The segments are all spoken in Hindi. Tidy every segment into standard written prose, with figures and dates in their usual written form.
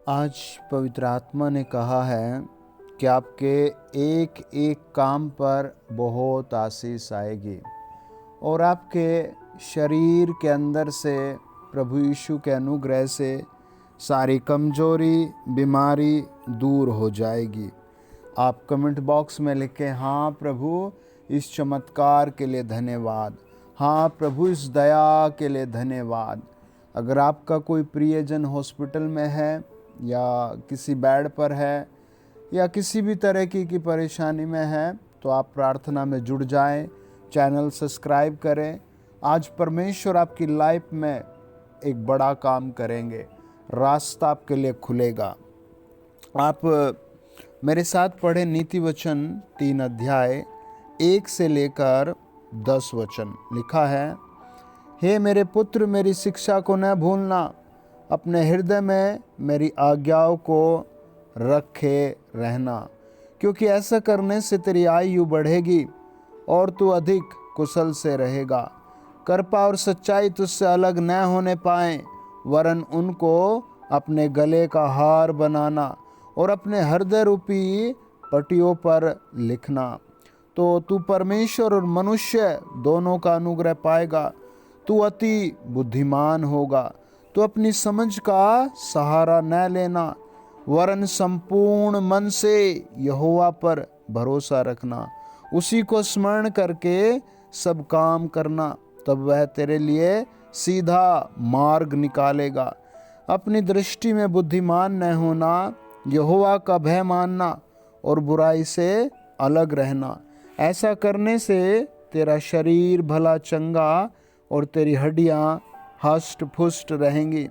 आज पवित्र आत्मा ने कहा है कि आपके एक एक काम पर बहुत आशीष आएगी और आपके शरीर के अंदर से प्रभु यीशु के अनुग्रह से सारी कमजोरी, बीमारी दूर हो जाएगी। आप कमेंट बॉक्स में लिखें, हाँ प्रभु इस चमत्कार के लिए धन्यवाद, हाँ प्रभु इस दया के लिए धन्यवाद। अगर आपका कोई प्रियजन हॉस्पिटल में है या किसी बेड पर है या किसी भी तरह की परेशानी में है तो आप प्रार्थना में जुड़ जाएं, चैनल सब्सक्राइब करें। आज परमेश्वर आपकी लाइफ में एक बड़ा काम करेंगे, रास्ता आपके लिए खुलेगा। आप मेरे साथ पढ़े नीति वचन 3 अध्याय 1 से लेकर 10 वचन। लिखा है, हे मेरे पुत्र, मेरी शिक्षा को न भूलना, अपने हृदय में मेरी आज्ञाओं को रखे रहना, क्योंकि ऐसा करने से तेरी आयु बढ़ेगी और तू अधिक कुशल से रहेगा। कृपा और सच्चाई तुझसे अलग न होने पाए, वरन उनको अपने गले का हार बनाना और अपने हृदय रूपी पटियों पर लिखना। तो तू परमेश्वर और मनुष्य दोनों का अनुग्रह पाएगा। तू अति बुद्धिमान होगा। तू अपनी समझ का सहारा न लेना, वरन संपूर्ण मन से यहोवा पर भरोसा रखना। उसी को स्मरण करके सब काम करना, तब वह तेरे लिए सीधा मार्ग निकालेगा। अपनी दृष्टि में बुद्धिमान न होना, यहोवा का भय मानना और बुराई से अलग रहना। ऐसा करने से तेरा शरीर भला चंगा और तेरी हड्डियां हष्ट पुष्ट रहेंगी।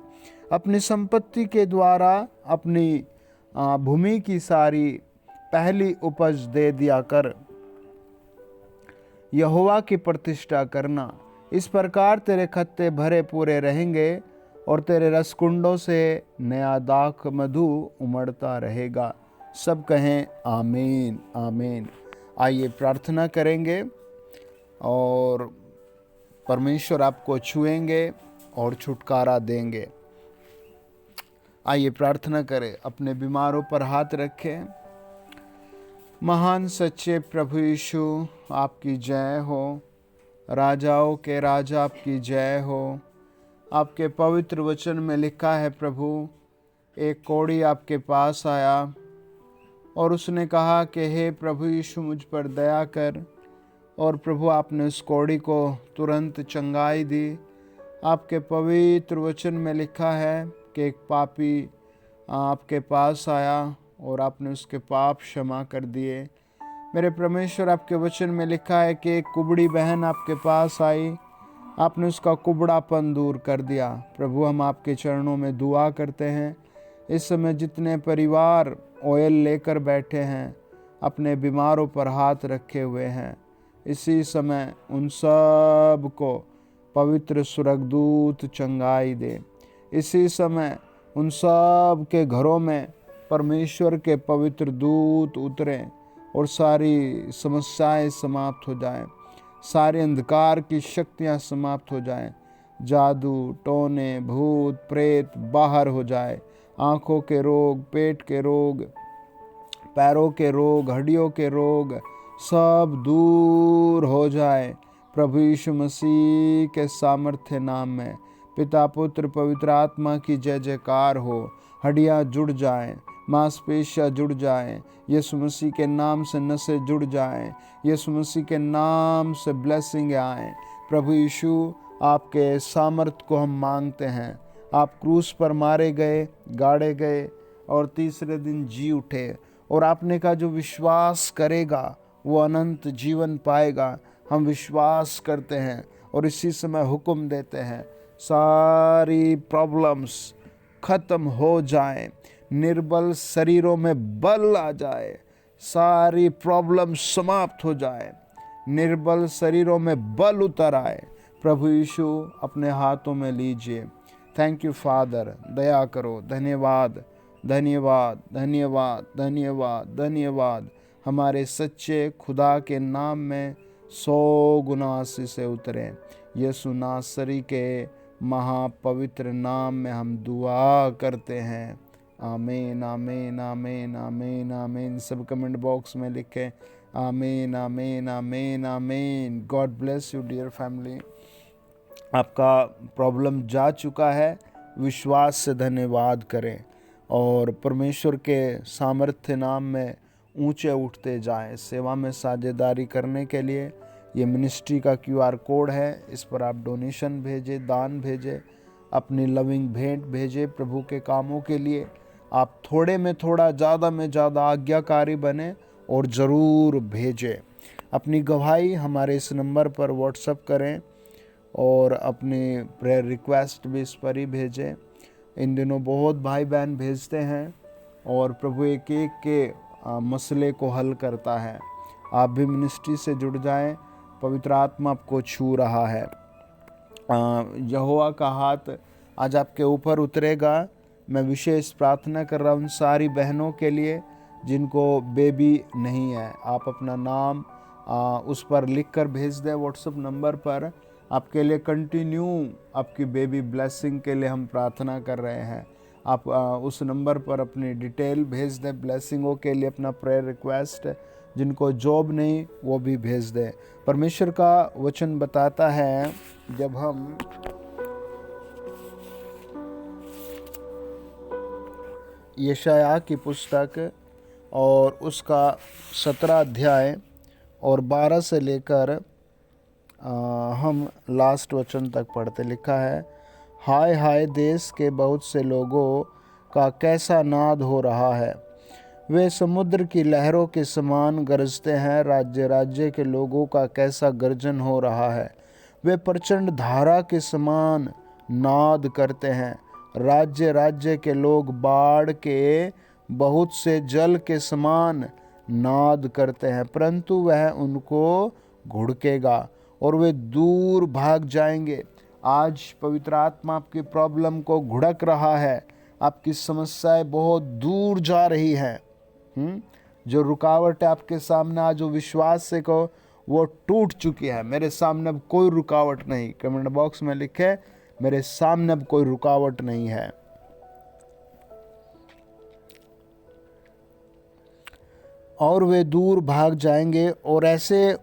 अपनी संपत्ति के द्वारा अपनी भूमि की सारी पहली उपज दे दिया कर, यहोवा की प्रतिष्ठा करना। इस प्रकार तेरे खत्ते भरे पूरे रहेंगे और तेरे रसकुंडों से नया दाख मधु उमड़ता रहेगा। सब कहें आमीन आमीन। आइए प्रार्थना करेंगे और परमेश्वर आपको छुएंगे और छुटकारा देंगे। आइए प्रार्थना करें। अपने बीमारों पर हाथ रखें। महान सच्चे प्रभु यीशु, आपकी जय हो। राजाओं के राजा, आपकी जय हो। आपके पवित्र वचन में लिखा है प्रभु, एक कोढ़ी आपके पास आया और उसने कहा कि हे प्रभु यीशु, मुझ पर दया कर। और प्रभु आपने उस कोढ़ी को तुरंत चंगाई दी। आपके पवित्र वचन में लिखा है कि एक पापी आपके पास आया और आपने उसके पाप क्षमा कर दिए। मेरे परमेश्वर, आपके वचन में लिखा है कि एक कुबड़ी बहन आपके पास आई, आपने उसका कुबड़ापन दूर कर दिया। प्रभु, हम आपके चरणों में दुआ करते हैं। इस समय जितने परिवार ऑयल लेकर बैठे हैं, अपने बीमारों पर हाथ रखे हुए हैं, इसी समय उन सब को पवित्र स्वर्गदूत चंगाई दे। इसी समय उन सब के घरों में परमेश्वर के पवित्र दूत उतरें और सारी समस्याएं समाप्त हो जाएं, सारे अंधकार की शक्तियां समाप्त हो जाएं, जादू टोने भूत प्रेत बाहर हो जाए, आँखों के रोग, पेट के रोग, पैरों के रोग, हड्डियों के रोग सब दूर हो जाए। प्रभु यीशु मसीह के सामर्थ्य नाम में पिता पुत्र पवित्र आत्मा की जय जयकार हो। हड्डियाँ जुड़ जाएं, मांसपेशियाँ जुड़ जाएं, यीशु मसीह के नाम से नसें जुड़ जाएं, यीशु मसीह के नाम से ब्लेसिंग आएं। प्रभु यीशु, आपके सामर्थ्य को हम मांगते हैं। आप क्रूस पर मारे गए, गाड़े गए और तीसरे दिन जी उठे, और आपने कहा जो विश्वास करेगा वो अनंत जीवन पाएगा। हम विश्वास करते हैं और इसी समय हुक्म देते हैं, सारी प्रॉब्लम्स खत्म हो जाएं, निर्बल शरीरों में बल आ जाए, सारी प्रॉब्लम समाप्त हो जाए, निर्बल शरीरों में बल उतर आए। प्रभु यीशु, अपने हाथों में लीजिए। थैंक यू फादर, दया करो। धन्यवाद धन्यवाद धन्यवाद धन्यवाद धन्यवाद। हमारे सच्चे खुदा के नाम में 100 गुना आशीषें उतरें। यीशु नासरी के महापवित्र नाम में हम दुआ करते हैं, आमीन आमीन आमीन आमीन आमीन। सब कमेंट बॉक्स में लिखें आमीन आमीन आमीन आमीन। God bless you dear family. आपका प्रॉब्लम जा चुका है, विश्वास से धन्यवाद करें और परमेश्वर के सामर्थ्य नाम में ऊंचे उठते जाएं। सेवा में साझेदारी करने के लिए ये मिनिस्ट्री का QR कोड है, इस पर आप डोनेशन भेजें, दान भेजें, अपनी लविंग भेंट भेजें। प्रभु के कामों के लिए आप थोड़े में थोड़ा, ज़्यादा में ज़्यादा आज्ञाकारी बने और ज़रूर भेजें। अपनी गवाही हमारे इस नंबर पर व्हाट्सएप करें और अपनी प्रेयर रिक्वेस्ट भी इस पर ही भेजें। इन दिनों बहुत भाई बहन भेजते हैं और प्रभु एक एक के मसले को हल करता है। आप भी मिनिस्ट्री से जुड़ जाएं, पवित्र आत्मा आपको छू रहा है। यहोवा का हाथ आज आपके ऊपर उतरेगा। मैं विशेष प्रार्थना कर रहा हूँ उन सारी बहनों के लिए जिनको बेबी नहीं है। आप अपना नाम उस पर लिख कर भेज दें व्हाट्सएप नंबर पर। आपके लिए कंटिन्यू आपकी बेबी ब्लेसिंग के लिए हम प्रार्थना कर रहे हैं। आप उस नंबर पर अपनी डिटेल भेज दें ब्लेसिंगों के लिए, अपना प्रेयर रिक्वेस्ट। जिनको जॉब नहीं वो भी भेज दें। परमेश्वर का वचन बताता है, जब हम यशायाह की पुस्तक और उसका 17 अध्याय और 12 से लेकर हम लास्ट वचन तक पढ़ते, लिखा है, हाय हाय देश के बहुत से लोगों का कैसा नाद हो रहा है। वे समुद्र की लहरों के समान गरजते हैं। राज्य राज्य के लोगों का कैसा गर्जन हो रहा है। वे प्रचंड धारा के समान नाद करते हैं। राज्य राज्य के लोग बाढ़ के बहुत से जल के समान नाद करते हैं, परंतु वह उनको घुड़केगा और वे दूर भाग जाएंगे। आज पवित्र आत्मा आपकी प्रॉब्लम को घुड़क रहा है। आपकी समस्याएं बहुत दूर जा रही हैं। जो रुकावट है आपके सामने, आज जो विश्वास से को वो टूट चुकी है। मेरे सामने अब कोई रुकावट नहीं। कमेंट बॉक्स में लिखे, मेरे सामने अब कोई रुकावट नहीं है। और वे दूर भाग जाएंगे और ऐसे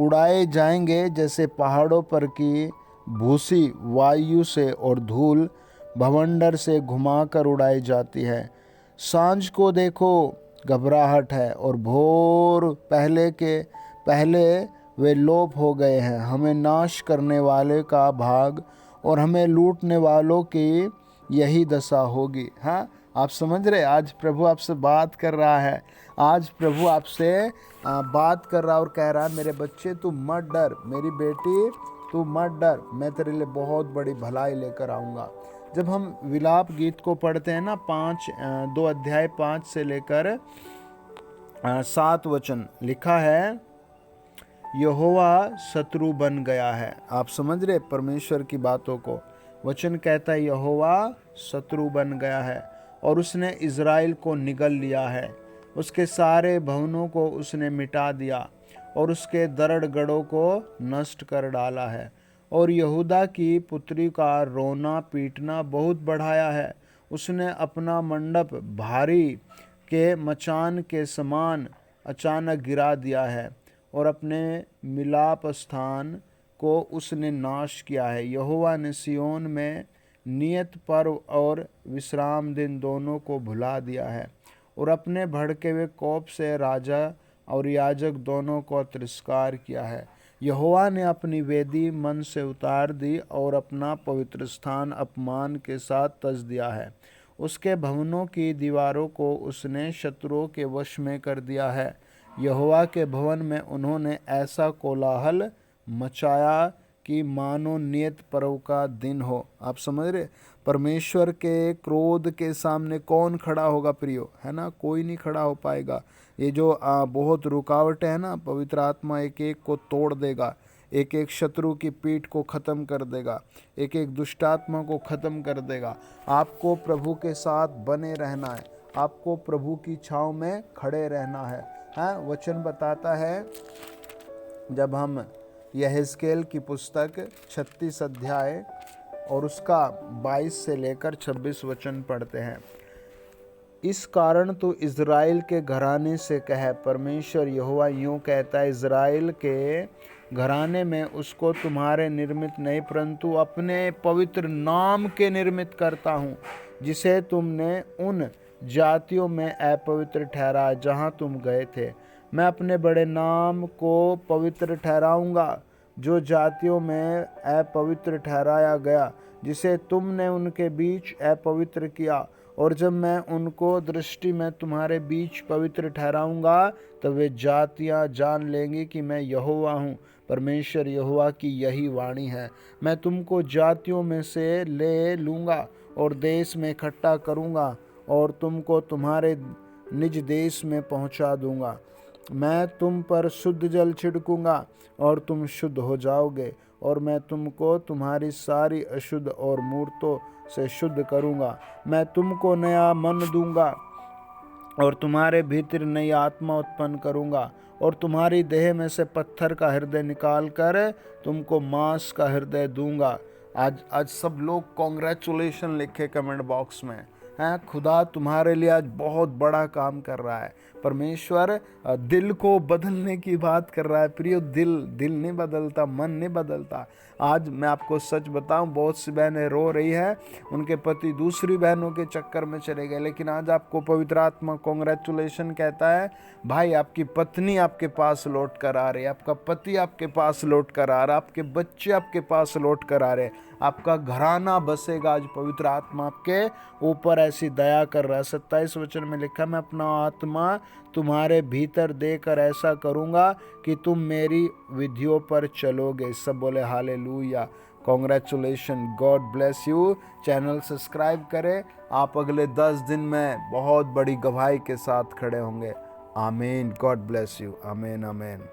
उड़ाए जाएंगे जैसे पहाड़ों पर की भूसी वायु से और धूल भवंडर से घुमाकर उड़ाई जाती है। सांझ को देखो घबराहट है और भोर पहले के पहले वे लोप हो गए हैं। हमें नाश करने वाले का भाग और हमें लूटने वालों की यही दशा होगी। हाँ, आप समझ रहे, आज प्रभु आपसे बात कर रहा है। आज प्रभु आपसे बात कर रहा और कह रहा है, मेरे बच्चे तू मत डर, मेरी बेटी तू मत डर, मैं तेरे लिए बहुत बड़ी भलाई लेकर आऊँगा। जब हम विलाप गीत को पढ़ते हैं ना, 2 अध्याय 5 से लेकर 7 वचन, लिखा है, यहोवा शत्रु बन गया है। आप समझ रहे परमेश्वर की बातों को। वचन कहता है यहोवा शत्रु बन गया है और उसने इज़राइल को निगल लिया है। उसके सारे भवनों को उसने मिटा दिया और उसके दरड़गढ़ों को नष्ट कर डाला है। और यहूदा की पुत्री का रोना पीटना बहुत बढ़ाया है। उसने अपना मंडप भारी के मचान के समान अचानक गिरा दिया है और अपने मिलाप स्थान को उसने नाश किया है। यहोवा ने सियोन में नियत पर्व और विश्राम दिन दोनों को भुला दिया है और अपने भड़के हुए कोप से राजा और याजक दोनों को तिरस्कार किया है। यहोवा ने अपनी वेदी मन से उतार दी और अपना पवित्र स्थान अपमान के साथ तज दिया है। उसके भवनों की दीवारों को उसने शत्रुओं के वश में कर दिया है। यहोवा के भवन में उन्होंने ऐसा कोलाहल मचाया कि मानो नियत पर्व का दिन हो। आप समझ रहे, परमेश्वर के क्रोध के सामने कौन खड़ा होगा प्रियो, है ना? कोई नहीं खड़ा हो पाएगा। ये जो बहुत रुकावटें है ना, पवित्र आत्मा एक एक को तोड़ देगा, एक एक शत्रु की पीठ को ख़त्म कर देगा, एक एक दुष्टात्मा को ख़त्म कर देगा। आपको प्रभु के साथ बने रहना है, आपको प्रभु की छाँव में खड़े रहना है। हाँ, वचन बताता है, जब हम यहेजकेल की पुस्तक 36 अध्याय और उसका 22 से लेकर 26 वचन पढ़ते हैं, इस कारण तू इज़राइल के घराने से कह, परमेश्वर यहोवा यूँ कहता है, इज़राइल के घराने में उसको तुम्हारे निर्मित नहीं परंतु अपने पवित्र नाम के निर्मित करता हूँ, जिसे तुमने उन जातियों में अपवित्र ठहराया जहाँ तुम गए थे। मैं अपने बड़े नाम को पवित्र ठहराऊंगा जो जातियों में अपवित्र ठहराया गया, जिसे तुमने उनके बीच अपवित्र किया। और जब मैं उनको दृष्टि में तुम्हारे बीच पवित्र ठहराऊंगा, तब वे जातियां जान लेंगी कि मैं यहोवा हूँ। परमेश्वर यहोवा की यही वाणी है। मैं तुमको जातियों में से ले लूँगा और देश में इकट्ठा करूँगा और तुमको तुम्हारे निज देश में पहुँचा दूँगा। मैं तुम पर शुद्ध जल छिड़कूँगा और तुम शुद्ध हो जाओगे, और मैं तुमको तुम्हारी सारी अशुद्ध और मूर्तों से शुद्ध करूँगा। मैं तुमको नया मन दूँगा और तुम्हारे भीतर नई आत्मा उत्पन्न करूँगा, और तुम्हारी देह में से पत्थर का हृदय निकाल कर तुमको मांस का हृदय दूंगा। आज सब लोग कॉन्ग्रेचुलेशन लिखे कमेंट बॉक्स में हैं। खुदा तुम्हारे लिए आज बहुत बड़ा काम कर रहा है। परमेश्वर दिल को बदलने की बात कर रहा है। प्रियो, दिल नहीं बदलता, मन नहीं बदलता। आज मैं आपको सच बताऊं, बहुत सी बहनें रो रही है, उनके पति दूसरी बहनों के चक्कर में चले गए, लेकिन आज आपको पवित्र आत्मा कॉन्ग्रेचुलेशन कहता है, भाई आपकी पत्नी आपके पास लौट कर आ रही है, आपका पति आपके पास लौट कर आ रहा है, आपके बच्चे आपके पास लौट कर आ रहे हैं, आपका घराना बसेगा। आज पवित्र आत्मा आपके ऊपर ऐसी दया कर रहा है। 27 वचन में लिखा, मैं अपना आत्मा तुम्हारे भीतर देकर ऐसा करूँगा कि तुम मेरी विधियों पर चलोगे। सब बोले hallelujah, congratulation, God bless you. Channel subscribe करें। आप अगले 10 दिन में बहुत बड़ी गवाही के साथ खड़े होंगे। आमीन। God bless you. आमीन आमीन।